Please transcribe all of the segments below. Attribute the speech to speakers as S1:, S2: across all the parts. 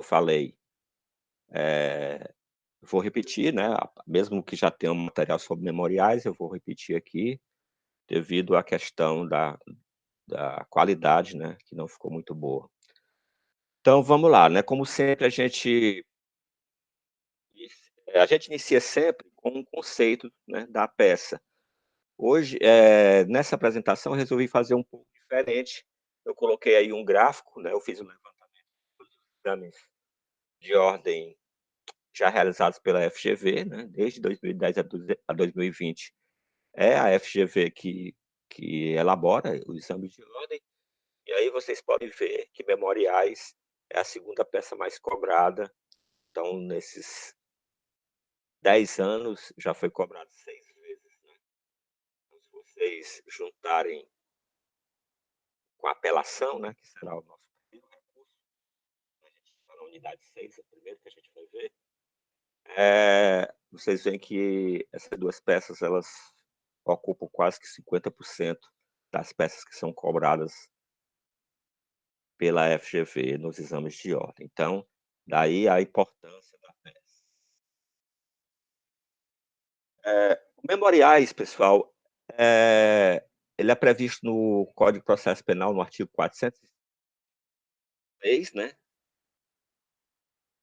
S1: eu falei, eh, vou repetir, né, mesmo que já tenha um material sobre memoriais, eu vou repetir aqui, devido à questão da qualidade, né, que não ficou muito boa. Então vamos lá, né, como sempre a gente inicia sempre com um conceito, né, da peça. Hoje, nessa apresentação eu resolvi fazer um pouco diferente, eu coloquei aí um gráfico, né, eu fiz um levantamento dos exames de ordem já realizados pela FGV, né, desde 2010 a 2020, é a FGV que elabora os exames de ordem, e aí vocês podem ver que memoriais é a segunda peça mais cobrada, então nesses 10 anos já foi cobrado 6 vezes, né. Então se vocês juntarem com a apelação, né, que será o nosso primeiro recurso, a gente está na unidade 6, é o primeiro que a gente vai ver, vocês veem que essas 2 peças elas ocupam quase que 50% das peças que são cobradas pela FGV nos exames de ordem. Então, daí a importância da peça. Memoriais, pessoal, ele é previsto no Código de Processo Penal, no artigo 403, né,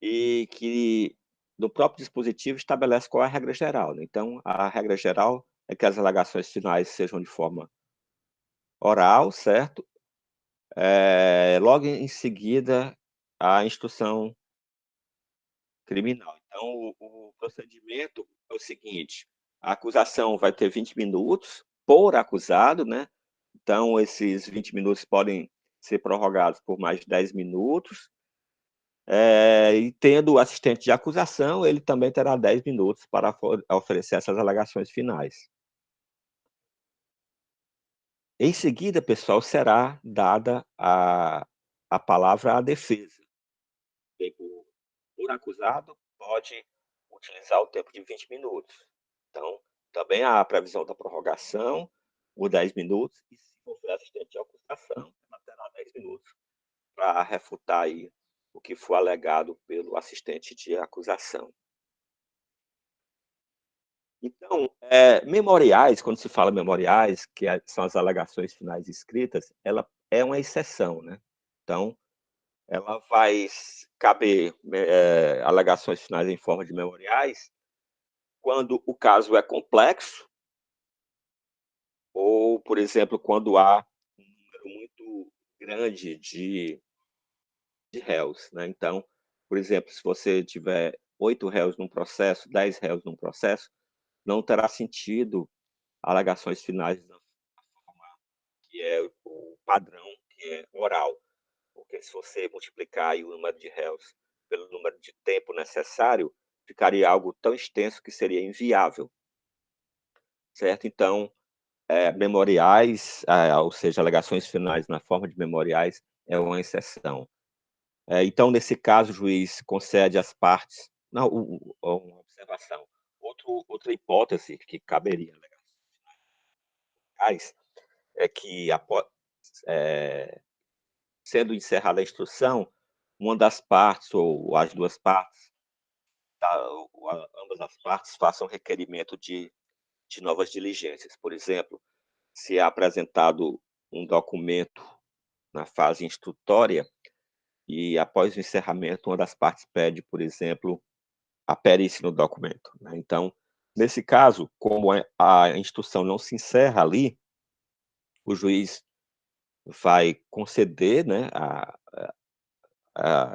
S1: e que no próprio dispositivo estabelece qual é a regra geral, né. Então, a regra geral é que as alegações finais sejam de forma oral, certo? Logo em seguida, a instrução criminal. Então o procedimento é o seguinte: a acusação vai ter 20 minutos por acusado, né, então esses 20 minutos podem ser prorrogados por mais de 10 minutos, e tendo o assistente de acusação, ele também terá 10 minutos para oferecer essas alegações finais. Em seguida, pessoal, será dada a palavra à defesa. Pego por acusado, pode utilizar o tempo de 20 minutos. Então, também há a previsão da prorrogação por 10 minutos e se for assistente de acusação, ela terá 10 minutos para refutar aí o que for alegado pelo assistente de acusação. Então, memoriais, quando se fala memoriais, que são as alegações finais escritas, ela é uma exceção, né. Então, ela vai caber, alegações finais em forma de memoriais, quando o caso é complexo ou, por exemplo, quando há um número muito grande de réus, né. Então, por exemplo, se você tiver 8 réus num processo, 10 réus num processo, não terá sentido alegações finais da forma que é o padrão, que é oral, porque se você multiplicar aí o número de réus pelo número de tempo necessário, ficaria algo tão extenso que seria inviável, certo? Então, memoriais, ou seja, alegações finais na forma de memoriais, é uma exceção. Então, nesse caso, o juiz concede às partes não, uma observação. Outra hipótese que caberia alegações é que eh, sendo encerrada a instrução, uma das partes ou as 2 partes, ou ambas as partes façam requerimento de novas diligências. Por exemplo, se é apresentado um documento na fase instrutória e após o encerramento uma das partes pede, por exemplo, a perícia no documento, né. Então, nesse caso, como a instrução não se encerra ali, o juiz vai conceder, né,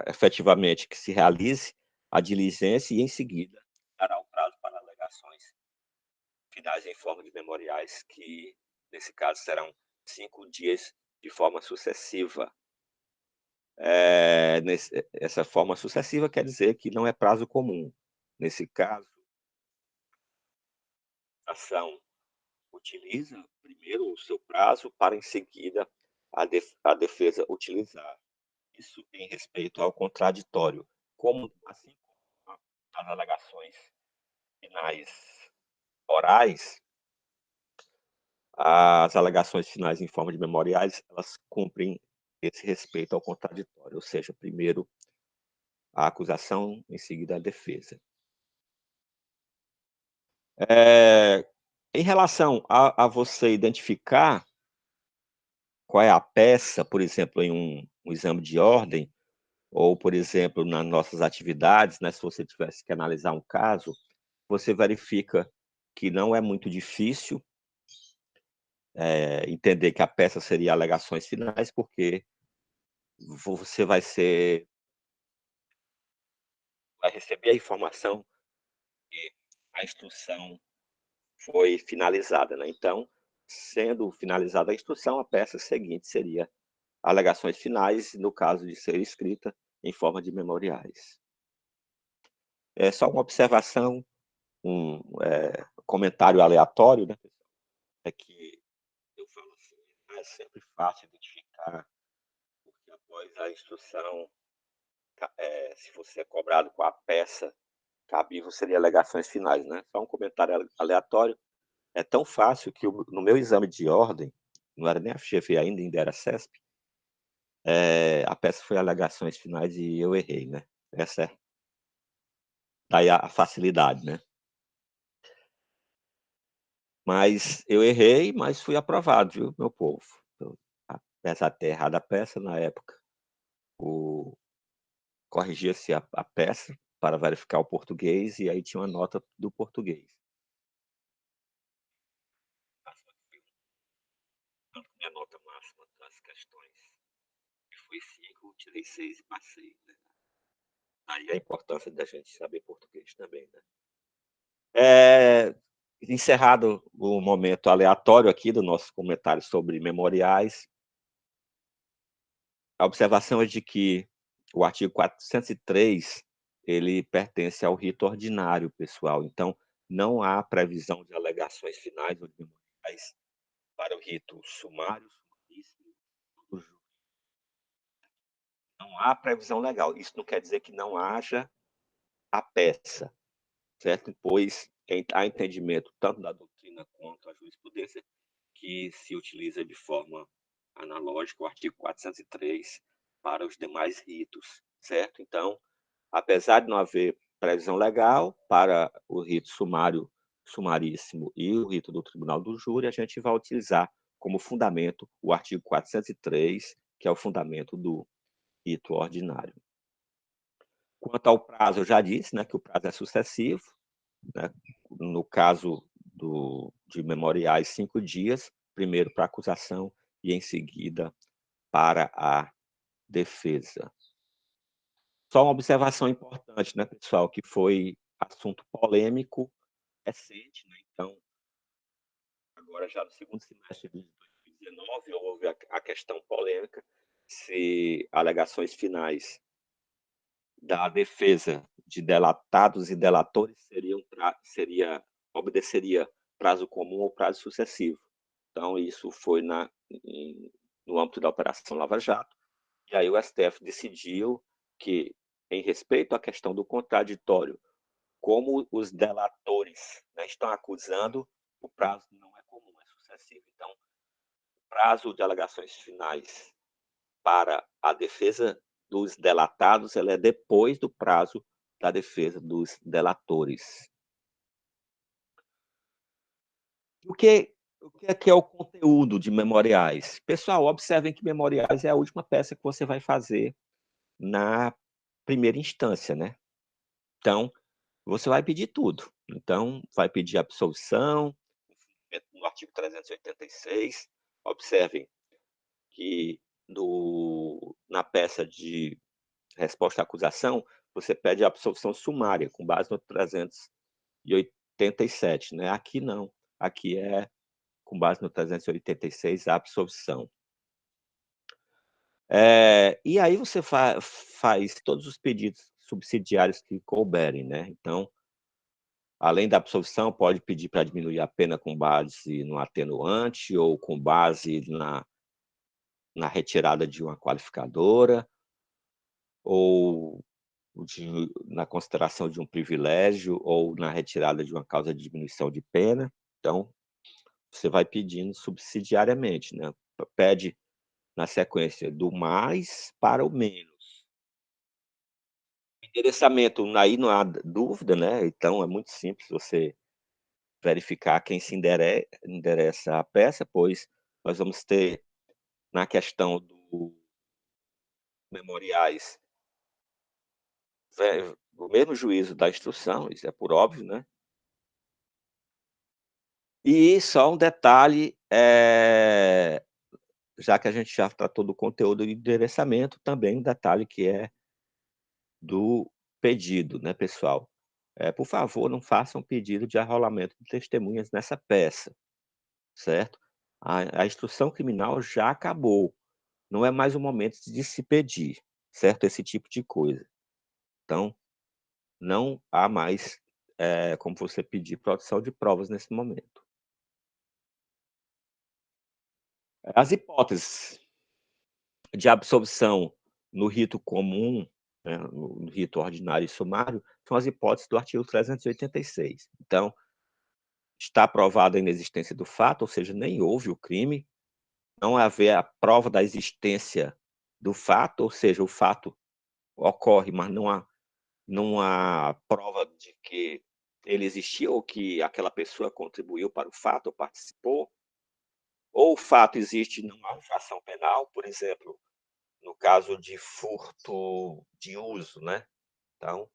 S1: efetivamente que se realize a diligência e em seguida dará o prazo para alegações finais em forma de memoriais que, nesse caso, serão 5 dias de forma sucessiva. Essa forma sucessiva quer dizer que não é prazo comum. Nesse caso, a ação utiliza primeiro o seu prazo para em seguida a defesa utilizar. Isso em respeito ao contraditório, como assim como as alegações finais orais, as alegações finais em forma de memoriais, elas cumprem esse respeito ao contraditório, ou seja, primeiro a acusação, em seguida a defesa. Eh, Em relação a você identificar qual é a peça, por exemplo, em um exame de ordem, ou, por exemplo, nas nossas atividades, né, se você tivesse que analisar um caso, você verifica que não é muito difícil, entender que a peça seria alegações finais, porque você vai receber a informação que a instrução foi finalizada, né, então, sendo finalizada a instrução, a peça seguinte seria alegações finais, no caso de ser escrita em forma de memoriais. É só uma observação, comentário aleatório, né, é que eu falo assim, é sempre fácil identificar, porque após a instrução, se você é cobrado com a peça, cabível seria alegações finais, né. Só um comentário aleatório, é tão fácil que no meu exame de ordem, não era nem a FGV ainda era CESP, a peça foi alegações finais e eu errei, né. Essa é daí a facilidade, né. Mas eu errei, mas fui aprovado, viu, meu povo. Eu, apesar de ter errado a peça na época, o corrigia-se a peça para verificar o português, e aí tinha uma nota do português. Tanto que minha nota máxima das questões foi 5, eu tirei 6 e passei, né. Aí a importância da gente saber português também, né. Encerrado o momento aleatório aqui do nosso comentário sobre memoriais, a observação é de que o artigo 403, ele pertence ao rito ordinário, pessoal, então não há previsão de alegações finais ou de memoriais para o rito sumário, sumaríssimo, do júri. Não há previsão legal. Isso não quer dizer que não haja a peça, certo? Pois há entendimento tanto da doutrina quanto a jurisprudência que se utiliza de forma analógica o artigo 403 para os demais ritos, certo? Então, apesar de não haver previsão legal para o rito sumário, sumaríssimo e o rito do tribunal do júri, a gente vai utilizar como fundamento o artigo 403, que é o fundamento do rito ordinário. Quanto ao prazo, eu já disse, né, que o prazo é sucessivo, né, no caso de memoriais, 5 dias, primeiro para a acusação e em seguida para a defesa. Só uma observação importante, né, pessoal, que foi assunto polêmico recente, né, então, agora já no segundo semestre de 2019, houve a questão polêmica se alegações finais da defesa de delatados e delatores obedeceria prazo comum ou prazo sucessivo. Então isso foi no âmbito da Operação Lava Jato, e aí o STF decidiu que, em respeito à questão do contraditório, como os delatores, né, estão acusando, o prazo não é comum, é sucessivo. Então, o prazo de alegações finais para a defesa dos delatados, ela é depois do prazo da defesa dos delatores. O que é o conteúdo de memoriais? Pessoal, observem que memoriais é a última peça que você vai fazer na primeira instância, né. Então, você vai pedir tudo. Então, vai pedir absolvição, no artigo 386. Observem que na peça de resposta à acusação, você pede a absolvição sumária, com base no 387, né. Aqui não, aqui é com base no 386 a absolvição. E aí você faz todos os pedidos subsidiários que couberem, né. Então, além da absolvição, pode pedir para diminuir a pena com base no atenuante ou com base na retirada de uma qualificadora, ou na consideração de um privilégio ou na retirada de uma causa de diminuição de pena. Então, você vai pedindo subsidiariamente, né, pede na sequência do mais para o menos. Endereçamento, aí não há dúvida, né, então é muito simples você verificar quem se endereça à peça, pois nós vamos ter na questão do memoriais, o mesmo juízo da instrução, isso é por óbvio, né. E só um detalhe, já que a gente já tratou do conteúdo e endereçamento, também um detalhe que é do pedido, né, pessoal. Por favor, não façam pedido de arrolamento de testemunhas nessa peça, certo? A instrução criminal já acabou, não é mais o momento de se pedir, certo? Esse tipo de coisa. Então, não há mais, como você pedir produção de provas nesse momento. As hipóteses de absolvição no rito comum, né, no rito ordinário e sumário, são as hipóteses do artigo 386. Então, está provada a inexistência do fato, ou seja, nem houve o crime, não haver a prova da existência do fato, ou seja, o fato ocorre, mas não há prova de que ele existiu ou que aquela pessoa contribuiu para o fato ou participou, ou o fato existe e não há infração penal, por exemplo, no caso de furto de uso, né. Então,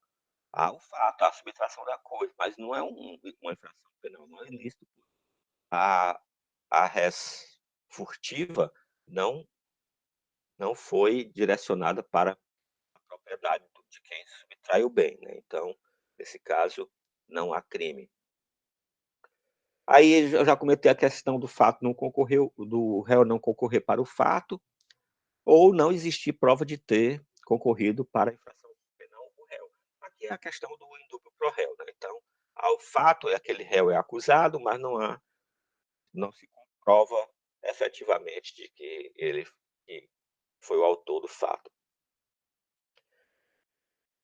S1: há o fato, há a subtração da coisa, mas não é uma infração penal, não é ilícito. A a res furtiva não não foi direcionada para a propriedade de quem subtrai o bem, né, então, nesse caso, não há crime. Aí eu já comentei a questão do fato não concorreu do réu não concorrer para o fato, ou não existir prova de ter concorrido para a infração penal do réu. Aqui é a questão do indúbio pro réu, né, então, o fato é aquele réu é acusado, mas não se comprova efetivamente de que foi o autor do fato.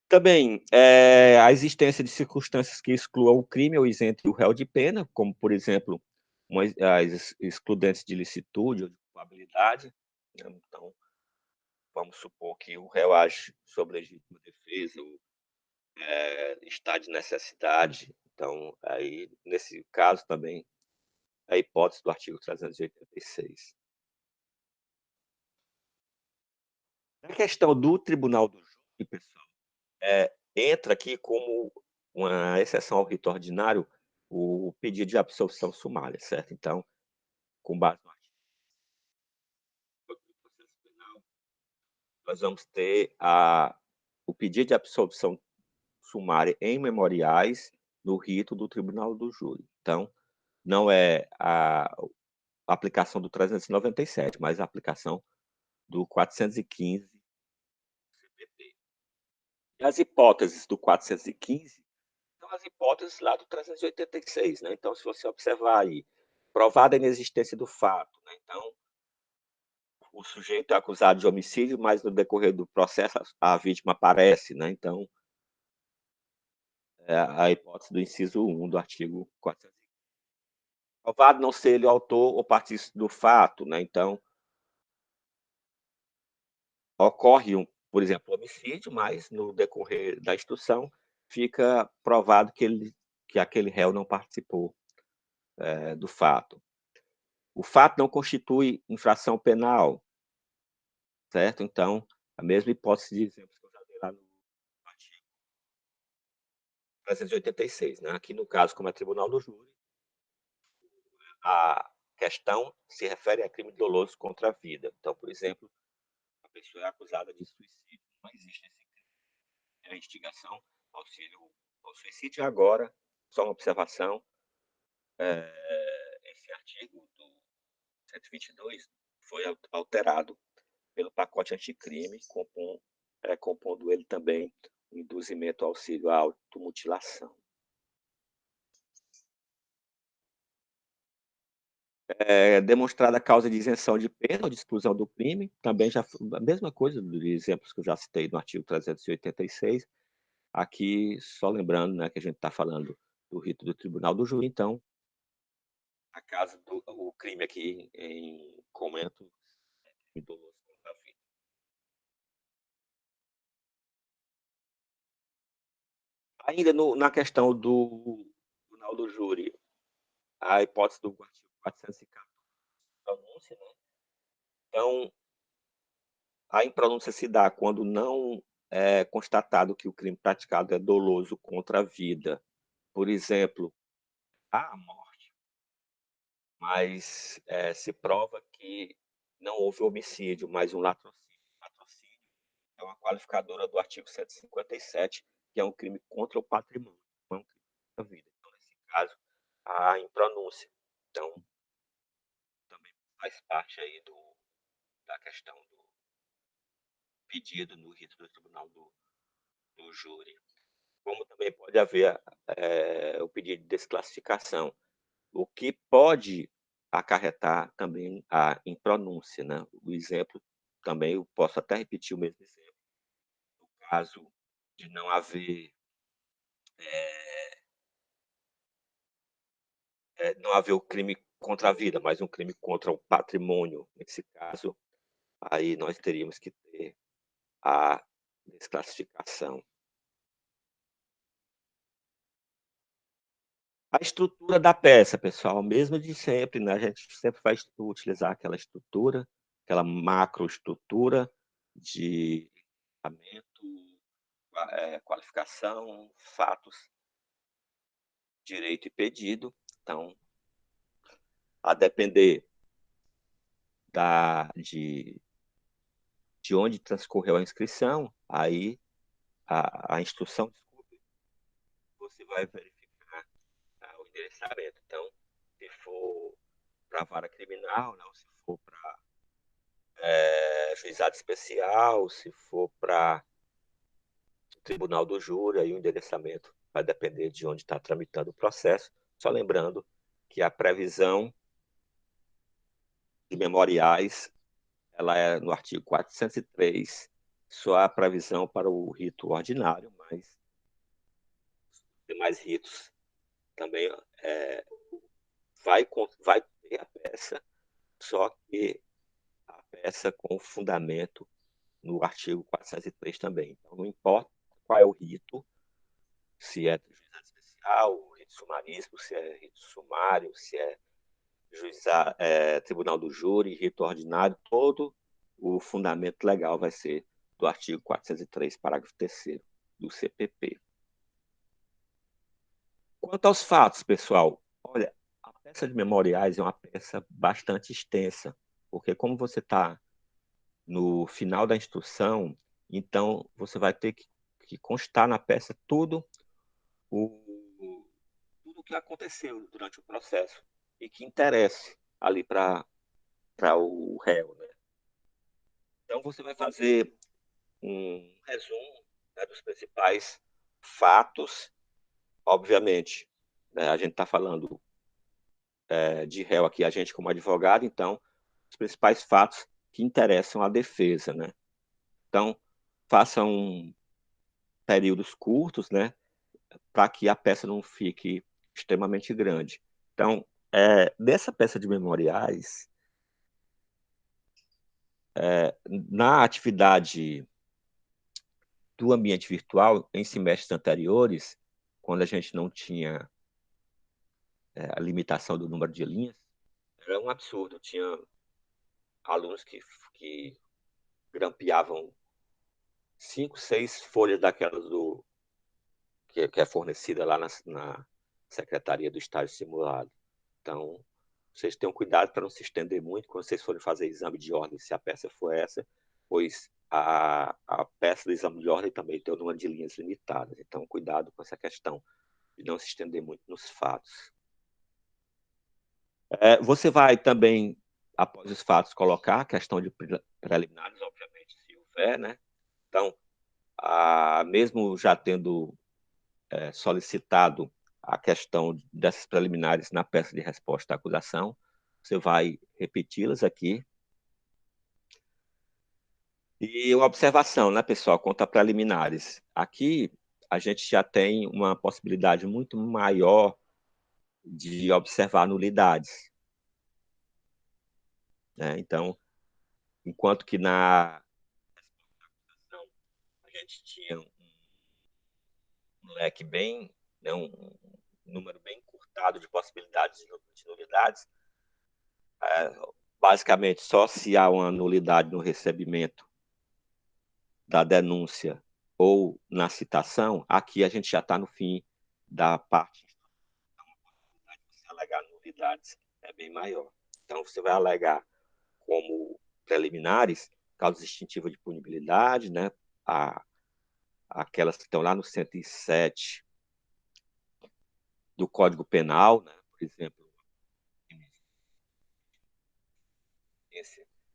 S1: Também, a existência de circunstâncias que excluam o crime ou isentem o réu de pena, como, por exemplo, as excludentes de licitude ou de culpabilidade, né, então, vamos supor que o réu age sob legítima defesa ou, está de necessidade, então, aí, nesse caso também, é a hipótese do artigo 386. Na questão do tribunal do júri, pessoal, entra aqui como uma exceção ao rito ordinário, o pedido de absolvição sumária, certo? Então, com base no artigo do processo penal, nós vamos ter o pedido de absolvição sumária em memoriais no rito do tribunal do júri. Então, não é a aplicação do 397, mas a aplicação do 415 CPP. E as hipóteses do 415 são as hipóteses lá do 386, né, então se você observar aí, provada a inexistência do fato, né, então, o sujeito é acusado de homicídio, mas no decorrer do processo a vítima aparece, né, então, é a hipótese do inciso 1 do artigo 415. Provado não ser ele o autor ou partícipe do fato, né, então, ocorre por exemplo, homicídio, mas no decorrer da instrução fica provado que aquele réu não participou, do fato. O fato não constitui infração penal, certo? Então, a mesma hipótese de exemplos que eu já dei lá no artigo 386, né. Aqui no caso, como é tribunal do júri, a questão se refere a crime doloso contra a vida. Então, por exemplo, a pessoa é acusada de suicídio, não existe esse crime, é a instigação, auxílio ao suicídio. E agora, só uma observação, esse artigo do 122 foi alterado pelo pacote anticrime, compondo ele também o induzimento ao auxílio à automutilação. Demonstrada a causa de isenção de pena ou de exclusão do crime, também já fo a mesma coisa dos exemplos que eu já citei no artigo 386, aqui só lembrando, né, que a gente está falando do rito do tribunal do júri, então, a casa do o crime aqui em comento e doloso contra a vida. Ainda na questão do tribunal do júri, a hipótese do artigo 414 pronúncia, né, então a impronúncia se dá quando não é constatado que o crime praticado é doloso contra a vida. Por exemplo, a morte, mas, se prova que não houve homicídio, mas um latrocínio. Latrocínio é uma qualificadora do artigo 157, que é um crime contra o patrimônio, não é um crime contra a vida. Então, nesse caso, a impronúncia. Então, também faz parte aí da questão do pedido no rito do tribunal do júri. Como também pode haver, o pedido de desclassificação, o que pode acarretar também a impronúncia, né. O exemplo também eu posso até repetir o mesmo exemplo, no caso de não haver, eh não haver o crime contra a vida, mas um crime contra o patrimônio. Nesse caso, aí nós teríamos que ter a desclassificação. A estrutura da peça, pessoal, mesma de sempre, né, a gente sempre vai utilizar aquela estrutura, aquela macroestrutura de fundamento, qualificação, fatos, direito e pedido. Então, a depender da de onde transcorreu a inscrição, aí a instrução, desculpe, você vai verificar, o endereçamento. Então, se for para a vara criminal, né, ou se for para juizado especial, se for para tribunal do júri, aí o endereçamento vai depender de onde está tramitando o processo. Só lembrando que a previsão de memoriais, ela é no artigo 403, só há previsão para o rito ordinário, mas demais ritos também, vai ter a peça, só que a peça com fundamento no artigo 403 também. Então, não importa qual é o rito, se é juizado especial, rito sumaríssimo, se é rito sumário, se é tribunal do júri, rito ordinário, todo o fundamento legal vai ser do artigo 403, parágrafo 3º do CPP. Quanto aos fatos, pessoal, olha, a peça de memoriais é uma peça bastante extensa, porque como você está no final da instrução, então você vai ter que constar na peça o, tudo o que aconteceu durante o processo e que interesse ali para o réu, né? Então você vai fazer um resumo, né, dos principais fatos, obviamente, né, a gente está falando de réu aqui, a gente como advogado, então, os principais fatos que interessam à defesa, né? Então, façam períodos curtos, né, para que a peça não fique extremamente grande. Então, dessa peça de memoriais, na atividade do ambiente virtual, em semestres anteriores, quando a gente não tinha a limitação do número de linhas, era um absurdo. Tinha alunos que grampeavam 5, 6 folhas daquelas que é fornecida lá na Secretaria do Estágio Simulado. Então, vocês tenham cuidado para não se estender muito quando vocês forem fazer exame de ordem, se a peça for essa, pois a peça do exame de ordem também tem um número de linhas limitadas. Então, cuidado com essa questão de não se estender muito nos fatos. Você vai também, após os fatos, colocar a questão de preliminares, obviamente, se houver, né? Então, mesmo já tendo solicitado a questão dessas preliminares na peça de resposta à acusação, você vai repeti-las aqui. E uma observação, né, pessoal, quanto a preliminares. Aqui a gente já tem uma possibilidade muito maior de observar nulidades, né? Então, enquanto que na a gente tinha leque bem, né, um número bem encurtado de possibilidades de nulidades, basicamente só se há uma nulidade no recebimento da denúncia ou na citação, aqui a gente já está no fim da parte de você alegar nulidades, é bem maior. Então, você vai alegar como preliminares causa extintiva de punibilidade, né? A, aquelas que estão lá no 107 do Código Penal, né? Por exemplo,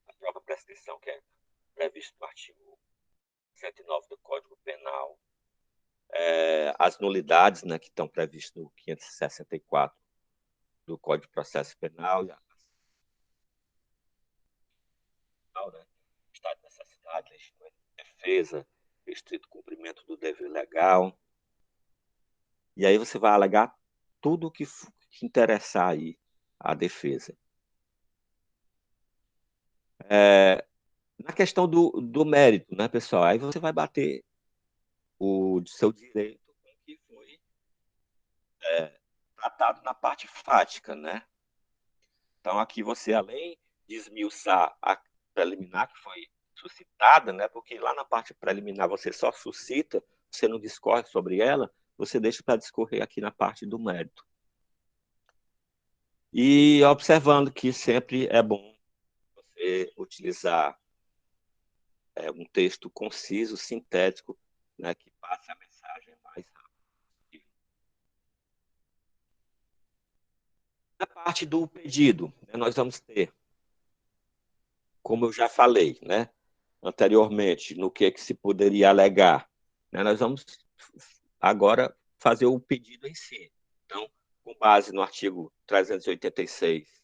S1: a própria prescrição que é previsto no artigo 109 do Código Penal, as nulidades, né, que estão previstas no 564 do Código de Processo Penal, né, estado de necessidade, legítima defesa, restrito cumprimento do dever legal. E aí você vai alegar tudo o que interessar aí à defesa. Na questão do mérito, né, pessoal? Aí você vai bater o seu direito com o que foi tratado na parte fática, né? Então, aqui você, além de esmiuçar a preliminar que foi suscitada, né? Porque lá na parte preliminar você só suscita, você não discorre sobre ela, você deixa para discorrer aqui na parte do mérito. E observando que sempre é bom você utilizar um texto conciso, sintético, né, que passe a mensagem mais rápido. Na parte do pedido, né, nós vamos ter, como eu já falei, né, anteriormente, no que se poderia alegar, né, nós vamos agora fazer o pedido em si. Então, com base no artigo 386,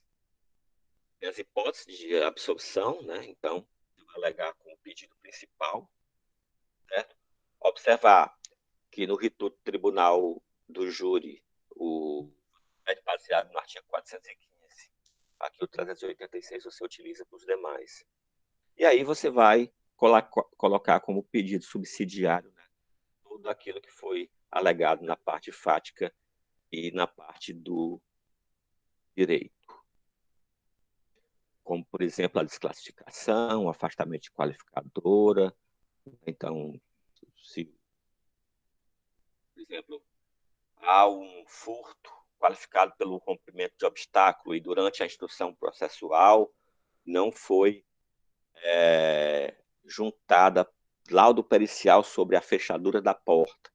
S1: as hipóteses de absolvição, né, então, alegar como pedido principal, certo? Observar que no rito do tribunal do júri, o é baseado no artigo 415. Aqui o 386 você utiliza para os demais. E aí você vai colocar como pedido subsidiário, né, tudo aquilo que foi alegado na parte fática e na parte do direito. Como, por exemplo, a desclassificação, o afastamento de qualificadora. Então, se, por exemplo, há um furto qualificado pelo rompimento de obstáculo e durante a instrução processual não foi juntada laudo pericial sobre a fechadura da porta.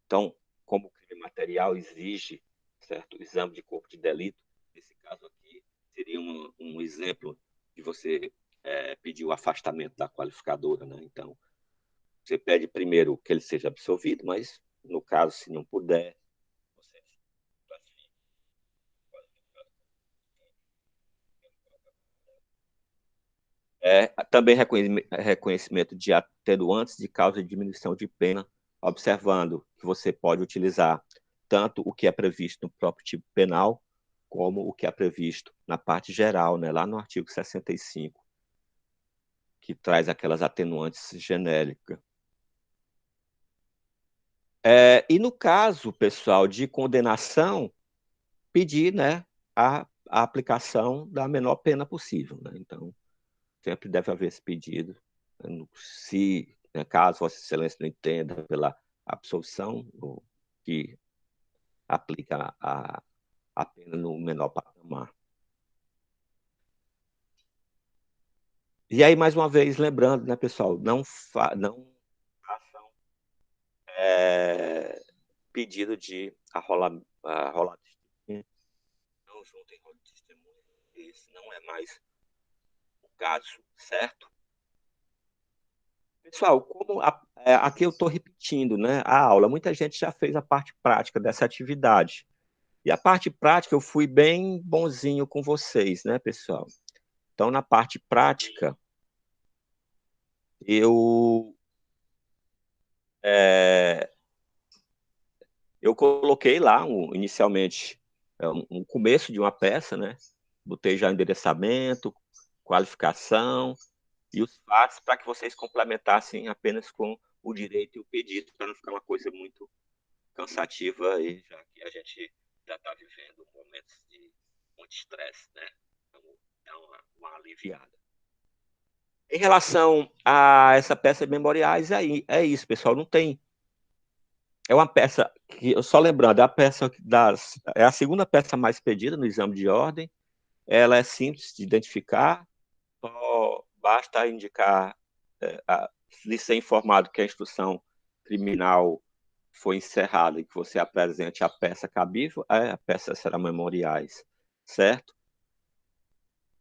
S1: Então, como o crime material exige certo exame de corpo de delito, nesse caso aqui seria um exemplo de você pedir o afastamento da qualificadora, né? Então, você pede primeiro que ele seja absolvido, mas no caso, se não puder, você também reconhecimento de atenuantes de causa de diminuição de pena, observando que você pode utilizar tanto o que é previsto no próprio tipo penal, como o que é previsto na parte geral, né, lá no artigo 65, que traz aquelas atenuantes genéricas. E no caso, pessoal, de condenação, pedir, né, a aplicação da menor pena possível, né? Então, sempre deve haver esse pedido. Se, né, caso Vossa Excelência não entenda pela absolvição, que aplica a pena no menor patamar. E aí, mais uma vez, lembrando, né, pessoal, não façam pedido de arrolamento, não juntem rolo de testemunha, esse não é mais o caso, certo? Pessoal, aqui eu estou repetindo, né, a aula, muita gente já fez a parte prática dessa atividade. E a parte prática eu fui bem bonzinho com vocês, né, pessoal? Então, na parte prática, eu, é, eu coloquei lá, inicialmente, um começo de uma peça, né? Botei já endereçamento, qualificação e os fatos para que vocês complementassem apenas com o direito e o pedido, para não ficar uma coisa muito cansativa, aí, já que a gente já está vivendo momentos de muito estresse, né? Então, dá uma aliviada. Em relação a essa peça de memoriais, é isso, pessoal, não tem. É uma peça que, só lembrando, é a segunda peça mais pedida no exame de ordem. Ela é simples de identificar, só basta indicar, lhe ser informado que a instrução criminal foi encerrada e que você apresente a peça cabível, a peça será memoriais, certo?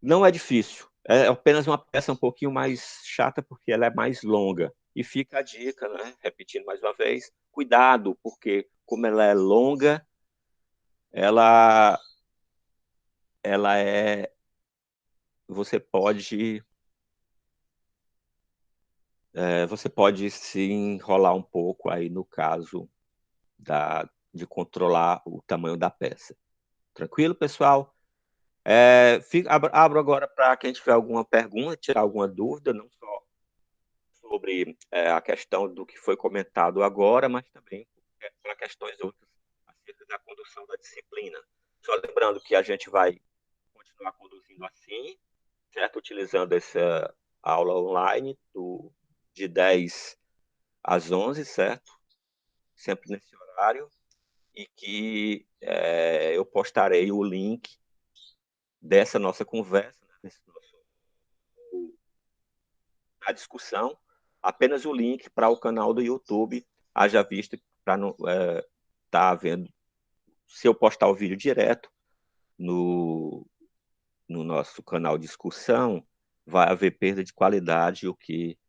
S1: Não é difícil, é apenas uma peça um pouquinho mais chata porque ela é mais longa. E fica a dica, né? Repetindo mais uma vez, cuidado, porque como ela é longa, ela, ela é, você pode, você pode se enrolar um pouco aí no caso de controlar o tamanho da peça. Tranquilo, pessoal? Abro agora para quem tiver alguma pergunta, tirar alguma dúvida, não só sobre a questão do que foi comentado agora, mas também para questões outras acerca da condução da disciplina. Só lembrando que a gente vai continuar conduzindo assim, certo? Utilizando essa aula online de 10 às 11, certo? Sempre nesse horário. E que eu postarei o link dessa nossa conversa, né, a discussão, apenas o link para o canal do YouTube, haja visto para não estar vendo. Se eu postar o vídeo direto no nosso canal de discussão, vai haver perda de qualidade, o que,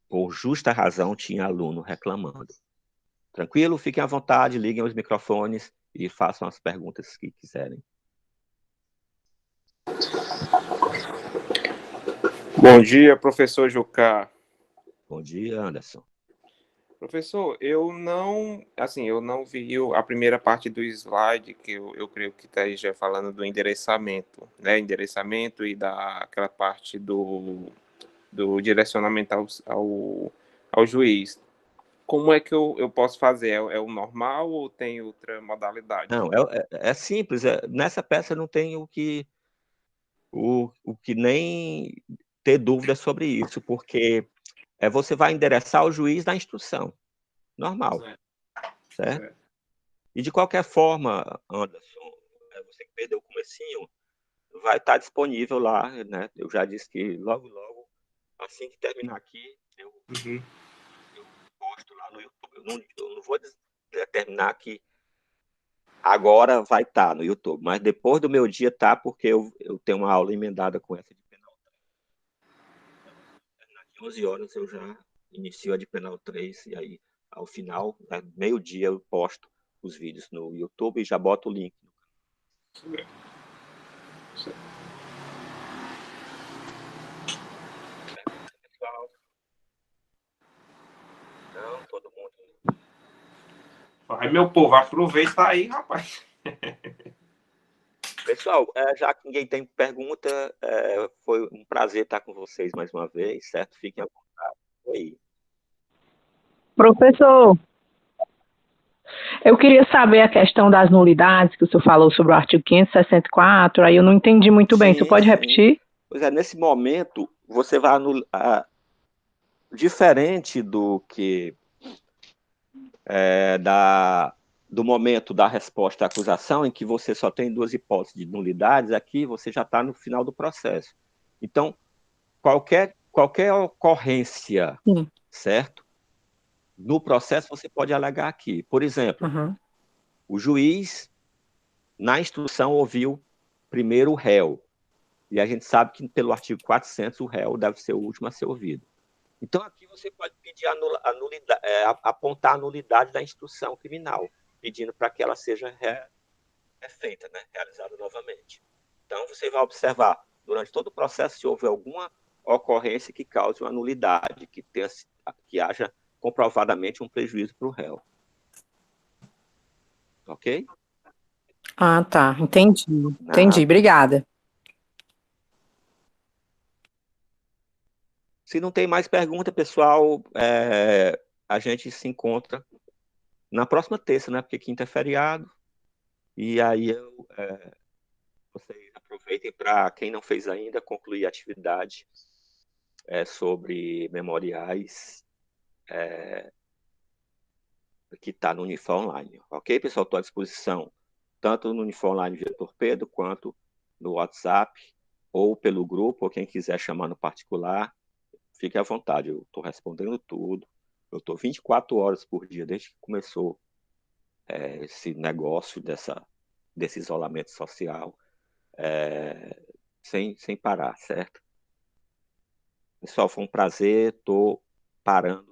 S1: por justa razão, tinha aluno reclamando. Tranquilo? Fiquem à vontade, liguem os microfones e façam as perguntas que quiserem.
S2: Bom dia, professor Jucá.
S1: Bom dia, Anderson.
S2: Professor, eu não vi a primeira parte do slide, que eu creio que esteja falando do endereçamento, né? Endereçamento e daquela parte do direcionamento ao juiz. Como é que eu posso fazer? É o normal ou tem outra modalidade?
S1: Não, é simples. Nessa peça não tem o que nem ter dúvida sobre isso, porque você vai endereçar o juiz da instrução, normal, certo?
S2: Certo.
S1: E de qualquer forma, Anderson, você que perdeu o comecinho, vai estar disponível lá, né? Eu já disse que logo, assim que terminar aqui, eu posto lá no YouTube. Eu não vou determinar que agora vai estar no YouTube, mas depois do meu dia tá, porque eu tenho uma aula emendada com essa de penal 3. Às 11 horas eu já inicio a de penal 3, e aí, ao final, meio-dia, eu posto os vídeos no YouTube e já boto o link.
S2: Certo.
S1: Pessoal, não, todo mundo.
S2: Vai, meu povo, aproveita aí, rapaz.
S1: Pessoal, já que ninguém tem pergunta, foi um prazer estar com vocês mais uma vez, certo? Fiquem à vontade. Oi.
S3: Professor, eu queria saber a questão das nulidades, que o senhor falou sobre o artigo 564, aí eu não entendi muito bem. Você pode repetir?
S1: Pois é, nesse momento, você vai anular, diferente do que do momento da resposta à acusação, em que você só tem duas hipóteses de nulidades, aqui você já está no final do processo. Então, qualquer ocorrência, certo? No processo, você pode alegar aqui. Por exemplo, o juiz, na instrução, ouviu primeiro o réu. E a gente sabe que, pelo artigo 400, o réu deve ser o último a ser ouvido. Então, aqui você pode pedir apontar a nulidade da instrução criminal, pedindo para que ela seja feita, né? Realizada novamente. Então, você vai observar, durante todo o processo, se houve alguma ocorrência que cause uma nulidade, que haja comprovadamente um prejuízo para o réu. Ok?
S3: Ah, tá. Entendi. Entendi. Obrigada.
S1: Se não tem mais pergunta, pessoal, a gente se encontra na próxima terça, né? Porque quinta é feriado. E aí vocês aproveitem para, quem não fez ainda, concluir a atividade sobre memoriais que está no Unifó Online. Ok, pessoal? Estou à disposição, tanto no Unifó Online via Torpedo, quanto no WhatsApp, ou pelo grupo, ou quem quiser chamar no particular. Fique à vontade, eu estou respondendo tudo. Eu estou 24 horas por dia, desde que começou esse negócio desse isolamento social, sem parar, certo? Pessoal, foi um prazer, estou parando